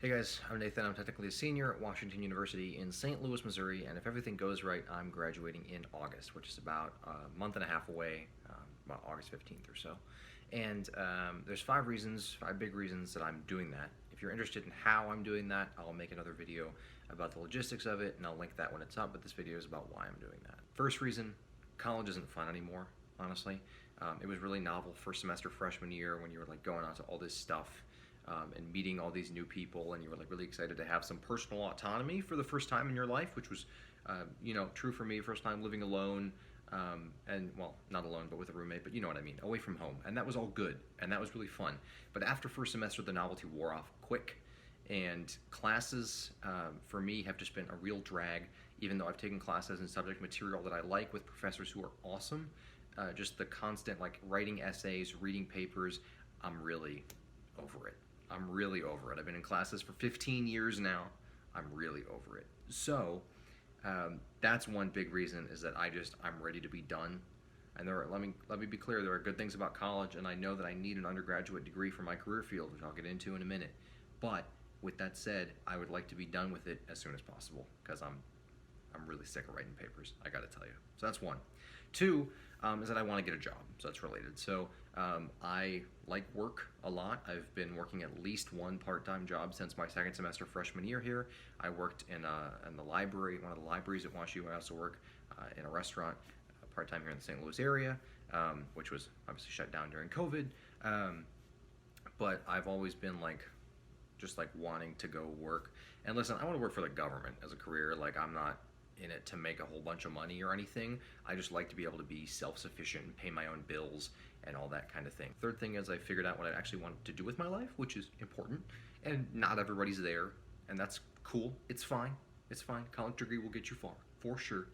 Hey guys, I'm Nathan. I'm technically a senior at Washington University in St. Louis, Missouri, and if everything goes right, I'm graduating in August, which is about a month and a half away, about August 15th or so. And there's five big reasons that I'm doing that. If you're interested in how I'm doing that, I'll make another video about the logistics of it, and I'll link that when it's up, but this video is about why I'm doing that. First reason, college isn't fun anymore, honestly. It was really novel first semester freshman year when you were like going on to all this stuff and meeting all these new people, and you were like really excited to have some personal autonomy for the first time in your life, which was, true for me. First time living alone, and well, not alone, but with a roommate. But you know what I mean, away from home, and that was all good, and that was really fun. But after first semester, the novelty wore off quick, and classes for me have just been a real drag. Even though I've taken classes and subject material that I like with professors who are awesome, just the constant like writing essays, reading papers, I'm really over it. I'm really over it. I've been in classes for 15 years now. I'm really over it. So that's one big reason, is that I'm ready to be done. And let me be clear, there are good things about college, and I know that I need an undergraduate degree for my career field, which I'll get into in a minute. But with that said, I would like to be done with it as soon as possible, because I'm really sick of writing papers, I gotta tell you. So that's one. Two, is that I want to get a job, so that's related. So I like work a lot. I've been working at least one part-time job since my second semester freshman year here. I worked in the library, one of the libraries at WashU. I also work in a restaurant part-time here in the St. Louis area, which was obviously shut down during COVID. But I've always been just wanting to go work. And listen, I want to work for the government as a career. Like, I'm not in it to make a whole bunch of money or anything. I just like to be able to be self-sufficient and pay my own bills and all that kind of thing. Third thing is I figured out what I actually wanted to do with my life, which is important. And not everybody's there, and that's cool. It's fine. It's fine. College degree will get you far, for sure.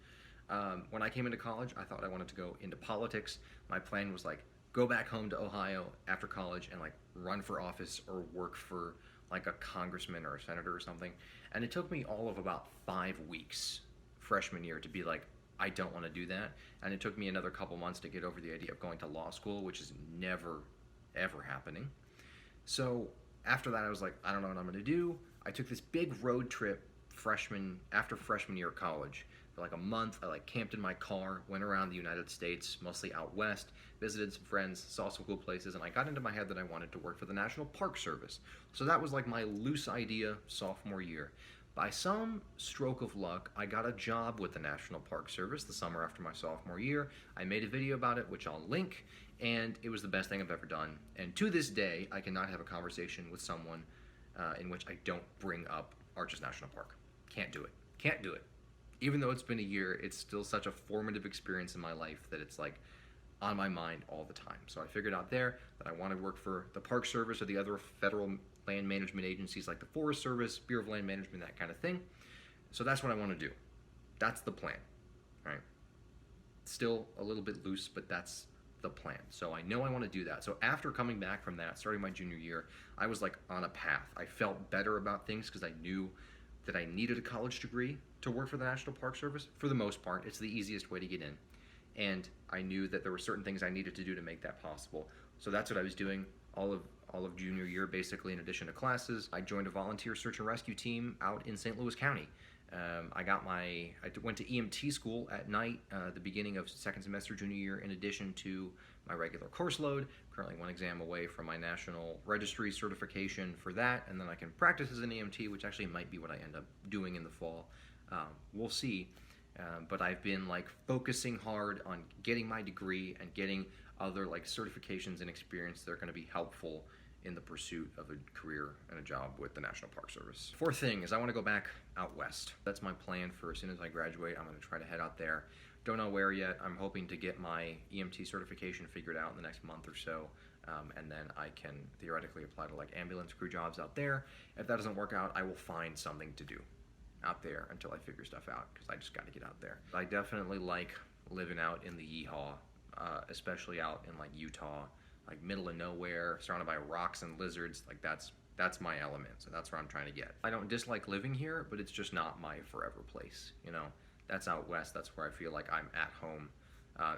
When I came into college, I thought I wanted to go into politics. My plan was go back home to Ohio after college and run for office or work for a congressman or a senator or something. And it took me all of about 5 weeks freshman year to be I don't want to do that. And it took me another couple months to get over the idea of going to law school, which is never, ever happening. So after that, I was I don't know what I'm going to do. I took this big road trip after freshman year of college. For a month, I camped in my car, went around the United States, mostly out west, visited some friends, saw some cool places, and I got into my head that I wanted to work for the National Park Service. So that was my loose idea sophomore year. By some stroke of luck, I got a job with the National Park Service the summer after my sophomore year. I made a video about it, which I'll link, and it was the best thing I've ever done. And to this day, I cannot have a conversation with someone in which I don't bring up Arches National Park. Can't do it. Can't do it. Even though it's been a year, it's still such a formative experience in my life that it's on my mind all the time. So I figured out there that I want to work for the Park Service or the other federal land management agencies like the Forest Service, Bureau of Land Management, that kind of thing. So that's what I want to do. That's the plan, right? Still a little bit loose, but that's the plan. So I know I want to do that. So after coming back from that, starting my junior year, I was on a path. I felt better about things because I knew that I needed a college degree to work for the National Park Service. For the most part, it's the easiest way to get in. And I knew that there were certain things I needed to do to make that possible. So that's what I was doing all of junior year, basically. In addition to classes, I joined a volunteer search and rescue team out in St. Louis County. I went to EMT school at night, the beginning of second semester junior year, in addition to my regular course load. Currently one exam away from my national registry certification for that, and then I can practice as an EMT, which actually might be what I end up doing in the fall. We'll see. But I've been focusing hard on getting my degree and getting other certifications and experience that are going to be helpful in the pursuit of a career and a job with the National Park Service. Fourth thing is I want to go back out west. That's my plan for as soon as I graduate. I'm going to try to head out there. Don't know where yet. I'm hoping to get my EMT certification figured out in the next month or so, and then I can theoretically apply to ambulance crew jobs out there. If that doesn't work out, I will find something to do out there until I figure stuff out, because I just got to get out there. I definitely like living out in the yeehaw, especially out in Utah, middle of nowhere, surrounded by rocks and lizards. That's my element, so that's where I'm trying to get. I don't dislike living here, but it's just not my forever place, That's out west. That's where I feel like I'm at home.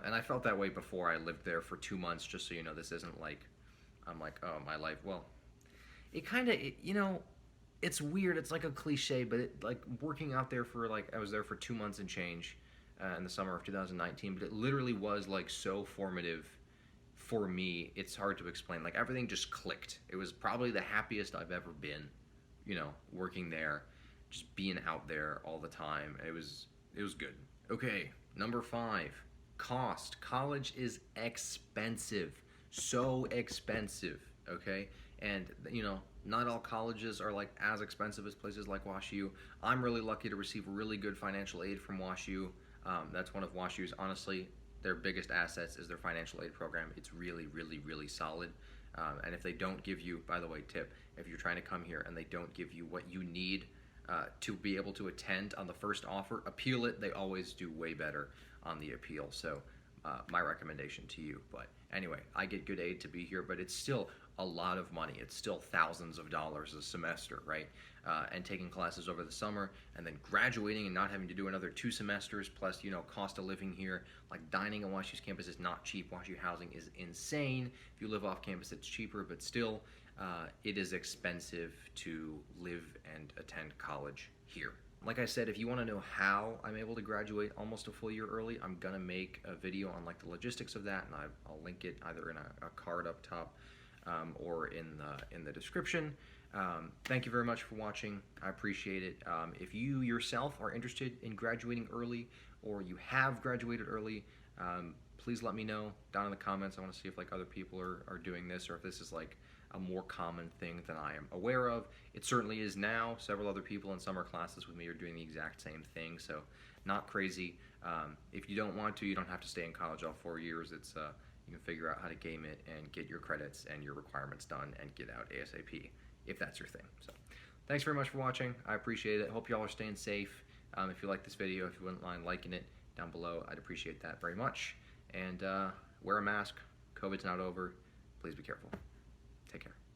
And I felt that way before. I lived there for 2 months, just so you know. This isn't I'm oh, my life. Well, it kind of, It's weird. It's like a cliche, but like working out there for like I was there for 2 months and change in the summer of 2019. But it literally was like so formative for me. It's hard to explain. Like everything just clicked. It was probably the happiest I've ever been. Working there, just being out there all the time. It was good. Okay, number 5, cost. College is expensive, so expensive. Okay, and not all colleges are like as expensive as places like WashU. I'm really lucky to receive really good financial aid from WashU. That's one of WashU's, honestly, their biggest assets is their financial aid program. It's really, really, really solid. And if they don't give you, by the way, tip, if you're trying to come here and they don't give you what you need to be able to attend on the first offer, appeal it. They always do way better on the appeal. So my recommendation to you. But anyway, I get good aid to be here, but it's still a lot of money. It's still thousands of dollars a semester, right? And taking classes over the summer and then graduating and not having to do another 2 semesters plus, cost of living here. Like dining on WashU's campus is not cheap. WashU housing is insane. If you live off campus, it's cheaper, but still, it is expensive to live and attend college here. Like I said, if you want to know how I'm able to graduate almost a full year early, I'm gonna make a video on like the logistics of that, and I'll link it either in a card up top or in the description. Thank you very much for watching. I appreciate it. If you yourself are interested in graduating early, or you have graduated early, please let me know down in the comments. I want to see if like other people are doing this, or if this is like a more common thing than I am aware of. It certainly is now. Several other people in summer classes with me are doing the exact same thing, so not crazy. If you don't want to, you don't have to stay in college all 4 years. It's you can figure out how to game it and get your credits and your requirements done and get out ASAP if that's your thing. So thanks very much for watching. I appreciate it. Hope y'all are staying safe. If you like this video, if you wouldn't mind liking it down below, I'd appreciate that very much. And wear a mask. COVID's not over. Please be careful. Take care.